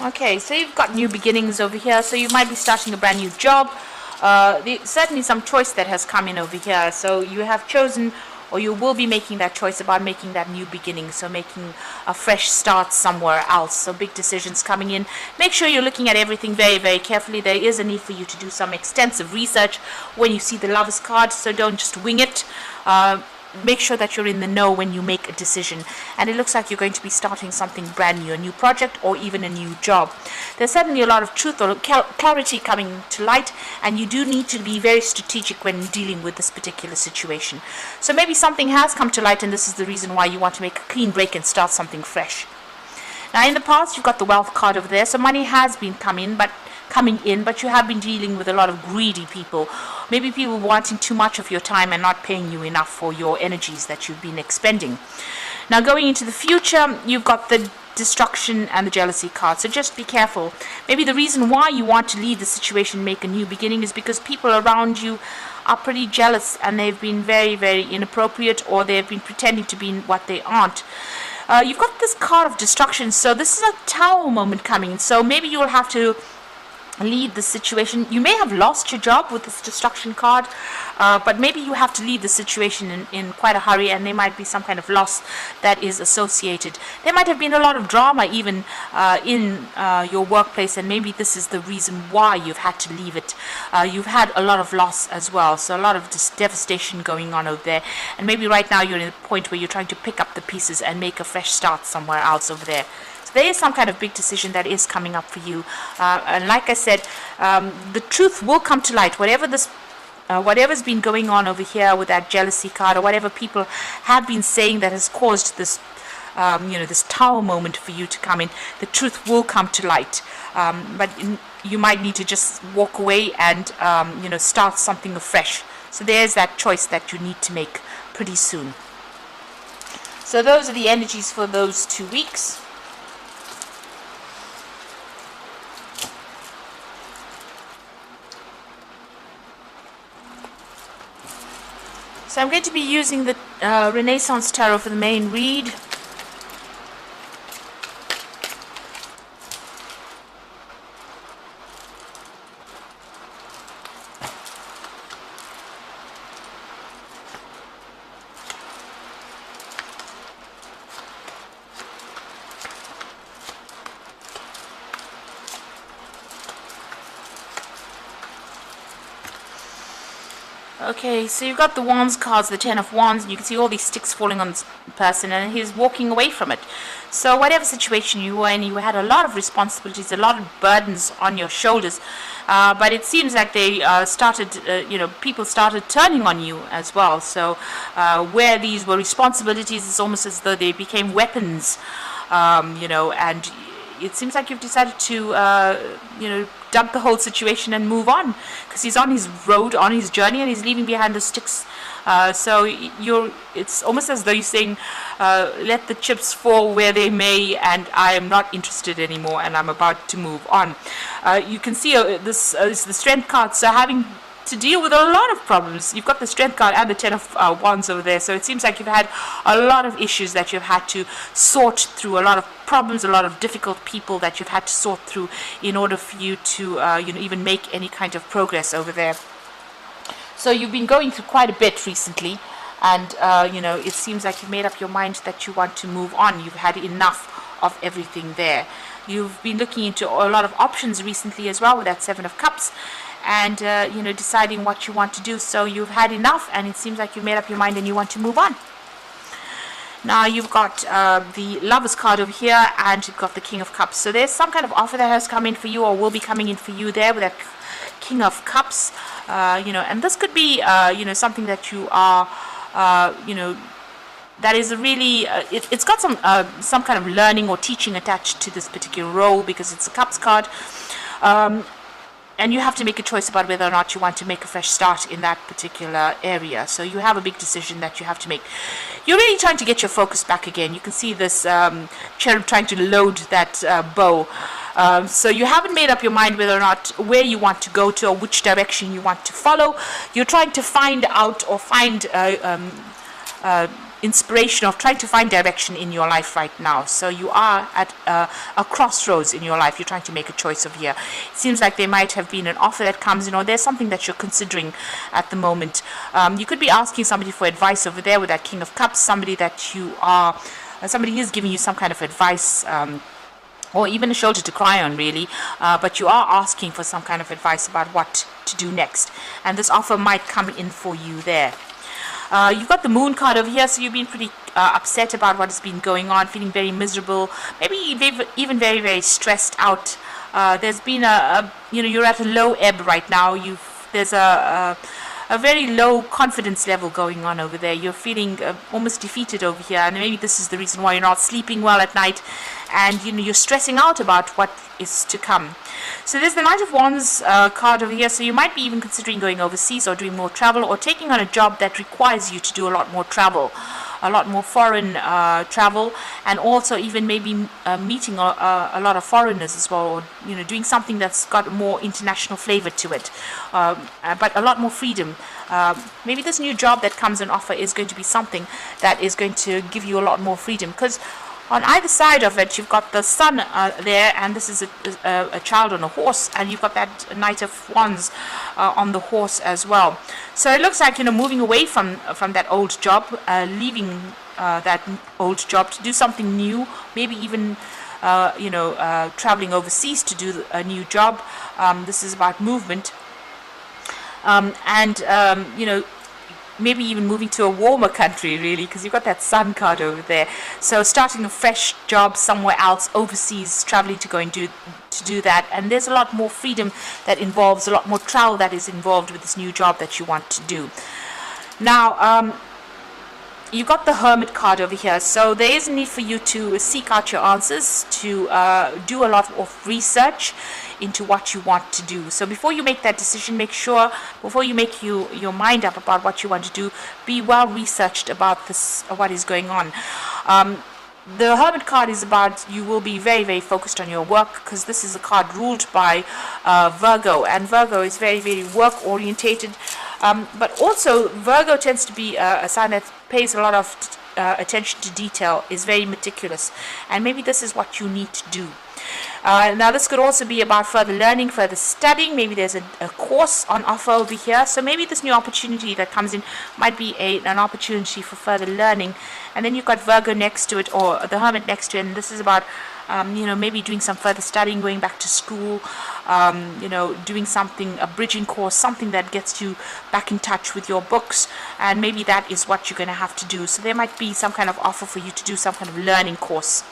Okay, so you've got new beginnings over here. So you might be starting a brand new job. Certainly some choice that has come in over here. So you have chosen, or you will be making that choice about making that new beginning. So making a fresh start somewhere else. So big decisions coming in. Make sure you're looking at everything very, very carefully. There is a need for you to do some extensive research when you see the Lovers card. So don't just wing it. Make sure that you're in the know when you make a decision. And it looks like you're going to be starting something brand new, a new project or even a new job. There's certainly a lot of truth or clarity coming to light, and you do need to be very strategic when dealing with this particular situation. So maybe something has come to light, and this is the reason why you want to make a clean break and start something fresh. Now in the past, you've got the wealth card over there, so money has been coming in, but you have been dealing with a lot of greedy people. Maybe people wanting too much of your time and not paying you enough for your energies that you've been expending. Now going into the future, you've got the destruction and the jealousy card. So just be careful. Maybe the reason why you want to leave the situation, make a new beginning, is because people around you are pretty jealous and they've been very, very inappropriate, or they've been pretending to be what they aren't. You've got this card of destruction, so this is a tower moment coming. So maybe you'll have to leave the situation. You may have lost your job with this destruction card, but maybe you have to leave the situation in quite a hurry, and there might be some kind of loss that is associated. There might have been a lot of drama even in your workplace, and maybe this is the reason why you've had to leave it. You've had a lot of loss as well, so a lot of devastation going on over there, and maybe right now you're in a point where you're trying to pick up the pieces and make a fresh start somewhere else over there. There is some kind of big decision that is coming up for you, and like I said, the truth will come to light. Whatever's been going on over here with that jealousy card, or whatever people have been saying that has caused this, this tower moment for you to come in, the truth will come to light. But you might need to just walk away and start something afresh. So there's that choice that you need to make pretty soon. So those are the energies for those 2 weeks. So I'm going to be using the Renaissance Tarot for the main read. Okay, so you've got the Wands cards, the Ten of Wands, and you can see all these sticks falling on this person, and he's walking away from it. So whatever situation you were in, you had a lot of responsibilities, a lot of burdens on your shoulders, but it seems like they people started turning on you as well. So where these were responsibilities, it's almost as though they became weapons, and it seems like you've decided to, dump the whole situation and move on, because he's on his road, on his journey, and he's leaving behind the sticks. So it's almost as though you're saying, let the chips fall where they may, and I am not interested anymore, and I'm about to move on. You can see this is the Strength card, so having to deal with a lot of problems. You've got the Strength card and the Ten of Wands over there, so it seems like you've had a lot of issues that you've had to sort through, a lot of problems, a lot of difficult people that you've had to sort through in order for you to even make any kind of progress over there. So you've been going through quite a bit recently, and it seems like you've made up your mind that you want to move on. You've had enough of everything there. You've been looking into a lot of options recently as well with that Seven of Cups, and deciding what you want to do. So you've had enough, and it seems like you've made up your mind and you want to move on. Now you've got the Lovers card over here, and you've got the King of Cups. So there's some kind of offer that has come in for you, or will be coming in for you there with that King of Cups. And this could be something that you are that is really it's got some kind of learning or teaching attached to this particular role, because it's a Cups card. And you have to make a choice about whether or not you want to make a fresh start in that particular area. So you have a big decision that you have to make. You're really trying to get your focus back again. You can see this cherub trying to load that bow. So you haven't made up your mind whether or not where you want to go to, or which direction you want to follow. You're trying to find out, or find inspiration of trying to find direction in your life right now. So you are at a crossroads in your life. You're trying to make a choice over here. It seems like there might have been an offer that comes in, or there's something that you're considering at the moment. You could be asking somebody for advice over there with that King of Cups, somebody that you are, somebody is giving you some kind of advice, or even a shoulder to cry on, really, but you are asking for some kind of advice about what to do next, and this offer might come in for you there. You've got the Moon card over here, so you've been pretty upset about what has been going on, feeling very miserable, maybe even very, very stressed out. There's been you're at a low ebb right now. There's a very low confidence level going on over there. You're feeling almost defeated over here, and maybe this is the reason why you're not sleeping well at night, and you're stressing out about what is to come. So there's the Knight of Wands card over here, so you might be even considering going overseas or doing more travel, or taking on a job that requires you to do a lot more travel, a lot more foreign travel, and also even maybe meeting a lot of foreigners as well, or doing something that's got more international flavor to it, but a lot more freedom. Maybe this new job that comes on offer is going to be something that is going to give you a lot more freedom, because on either side of it, you've got the Sun there, and this is a child on a horse, and you've got that Knight of Wands on the horse as well. So it looks like moving away from that old job, leaving that old job to do something new, maybe even traveling overseas to do a new job. This is about movement, maybe even moving to a warmer country, really, because you've got that Sun card over there. So starting a fresh job somewhere else, overseas, traveling to go and do that. And there's a lot more freedom that involves, a lot more travel that is involved with this new job that you want to do. Now, you got the Hermit card over here, so there is a need for you to seek out your answers, to do a lot of research into what you want to do. So before you make that decision, make sure, before you make your mind up about what you want to do, be well researched about this, what is going on. The Hermit card is about, you will be very, very focused on your work, because this is a card ruled by Virgo, and Virgo is very, very work orientated, but also Virgo tends to be a sign that pays a lot of attention to detail, is very meticulous, and maybe this is what you need to do. Now this could also be about further learning, further studying. Maybe there's a course on offer over here, so maybe this new opportunity that comes in might be an opportunity for further learning. And then you've got Virgo next to it, or the Hermit next to it, and this is about maybe doing some further studying, going back to school, doing something, a bridging course, something that gets you back in touch with your books, and maybe that is what you're going to have to do. So there might be some kind of offer for you to do some kind of learning course.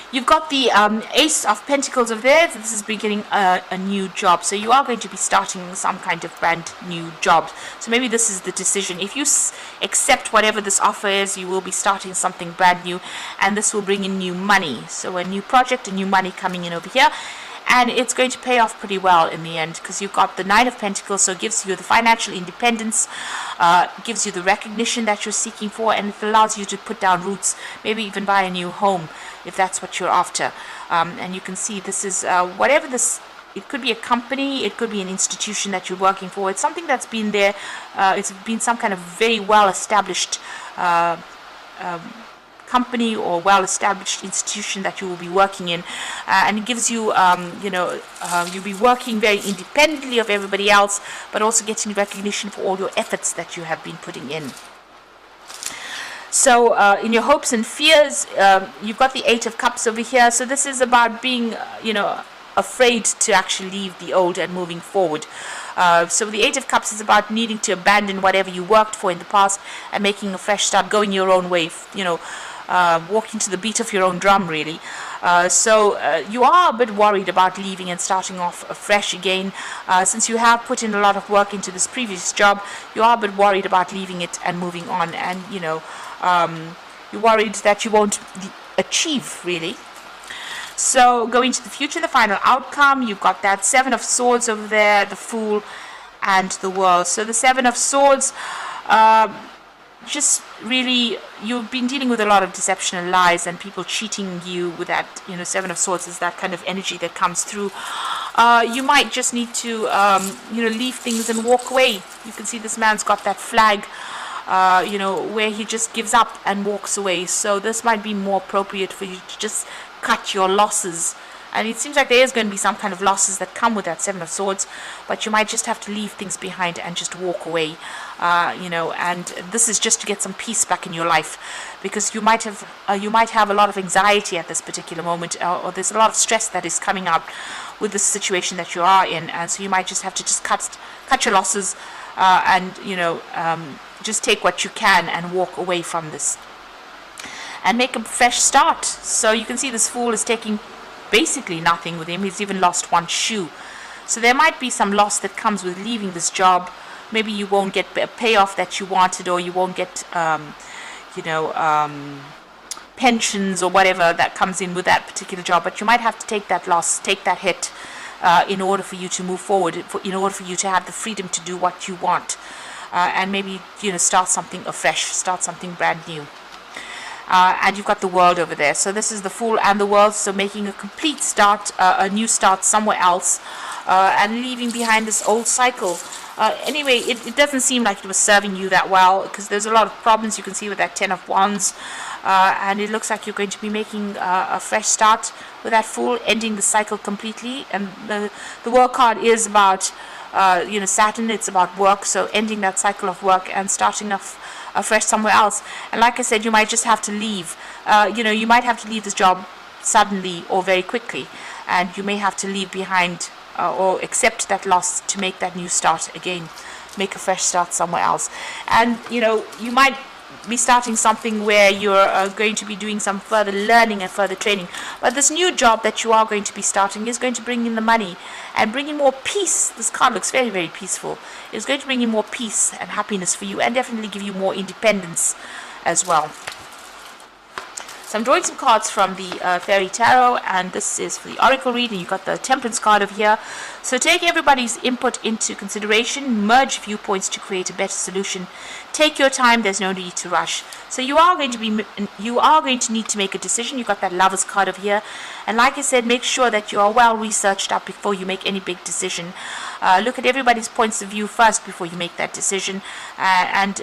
You've got the Ace of Pentacles over there. So this is beginning a new job. So you are going to be starting some kind of brand new job. So maybe this is the decision. If you accept whatever this offer is, you will be starting something brand new, and this will bring in new money. So a new project, a new money coming in over here. And it's going to pay off pretty well in the end, because you've got the Nine of Pentacles, so it gives you the financial independence, gives you the recognition that you're seeking for, and it allows you to put down roots, maybe even buy a new home, if that's what you're after. And you can see this is whatever this, it could be a company, it could be an institution that you're working for. It's something that's been there, it's been some kind of very well-established company or well-established institution that you will be working in, and it gives you, you'll be working very independently of everybody else, but also getting recognition for all your efforts that you have been putting in. So in your hopes and fears, you've got the Eight of Cups over here. So this is about being, afraid to actually leave the old and moving forward. So the Eight of Cups is about needing to abandon whatever you worked for in the past and making a fresh start, going your own way, walking to the beat of your own drum, really. So you are a bit worried about leaving and starting off afresh again. Since you have put in a lot of work into this previous job, you are a bit worried about leaving it and moving on, and you're worried that you won't achieve, really. So going to the future, the final outcome, you've got that Seven of Swords over there, the Fool, and the World. So the Seven of Swords, just really, you've been dealing with a lot of deception and lies and people cheating you with that, Seven of Swords is that kind of energy that comes through. You might just need to, leave things and walk away. You can see this man's got that flag where he just gives up and walks away. So this might be more appropriate for you to just cut your losses. And it seems like there is going to be some kind of losses that come with that Seven of Swords, but you might just have to leave things behind and just walk away, and this is just to get some peace back in your life, because you might have a lot of anxiety at this particular moment, or there's a lot of stress that is coming up with the situation that you are in, and so you might just have to just cut your losses, and just take what you can and walk away from this and make a fresh start. So you can see this Fool is taking basically nothing with him. He's even lost one shoe. So there might be some loss that comes with leaving this job. Maybe you won't get a payoff that you wanted, or you won't get pensions or whatever that comes in with that particular job, but you might have to take that loss, take that hit, in order for you to move forward, in order for you to have the freedom to do what you want, and maybe start something afresh, start something brand new. And you've got the World over there. So this is the Fool and the World. So making a complete start, a new start somewhere else, and leaving behind this old cycle. Anyway, it doesn't seem like it was serving you that well, because there's a lot of problems you can see with that Ten of Wands. And it looks like you're going to be making a fresh start with that Fool, ending the cycle completely. And the World card is about Saturn. It's about work, so ending that cycle of work and starting off afresh somewhere else. And like I said, you might just have to leave. You might have to leave this job suddenly or very quickly, and you may have to leave behind or accept that loss to make that new start again, make a fresh start somewhere else. And you might be starting something where you're going to be doing some further learning and further training, but this new job that you are going to be starting is going to bring in the money and bring in more peace. This card looks very, very peaceful. It's going to bring in more peace and happiness for you, and definitely give you more independence as well. So I'm drawing some cards from the Fairy Tarot, and this is for the Oracle reading. You've got the Temperance card over here. So take everybody's input into consideration, merge viewpoints to create a better solution. Take your time, there's no need to rush. So you are going to need to make a decision. You've got that Lovers card over here. And like I said, make sure that you are well researched up before you make any big decision. Look at everybody's points of view first before you make that decision, and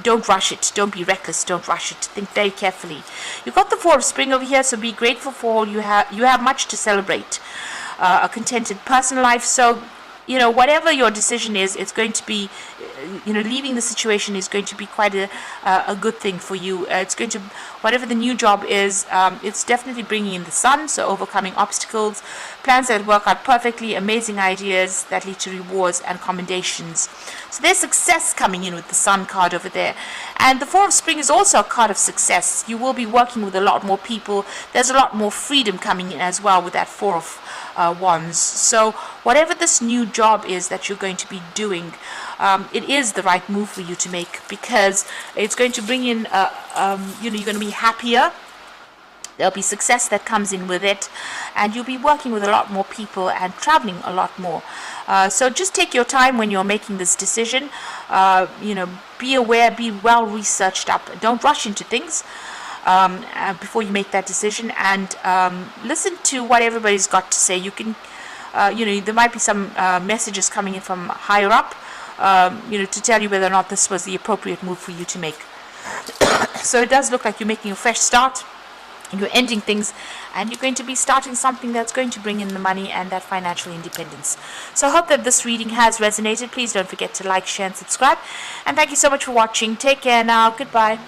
don't rush it. Don't be reckless. Don't rush it. Think very carefully. You've got the Four of Spring over here, so be grateful for all you have. You have much to celebrate. A contented personal life. So whatever your decision is, it's going to be, leaving the situation is going to be quite a good thing for you. It's going to, whatever the new job is, it's definitely bringing in the sun, so overcoming obstacles, plans that work out perfectly, amazing ideas that lead to rewards and commendations. So there's success coming in with the Sun card over there. And the Four of Spring is also a card of success. You will be working with a lot more people. There's a lot more freedom coming in as well with that Four of Wands. So whatever this new job is that you're going to be doing, it is the right move for you to make, because it's going to bring in you're going to be happier. There'll be success that comes in with it, and you'll be working with a lot more people and traveling a lot more. So just take your time when you're making this decision. Be aware, be well researched up. Don't rush into things before you make that decision, and listen to what everybody's got to say. You can, there might be some messages coming in from higher up, to tell you whether or not this was the appropriate move for you to make. So it does look like you're making a fresh start. You're ending things, and you're going to be starting something that's going to bring in the money and that financial independence. So I hope that this reading has resonated. Please don't forget to like, share, and subscribe. And thank you so much for watching. Take care now. Goodbye.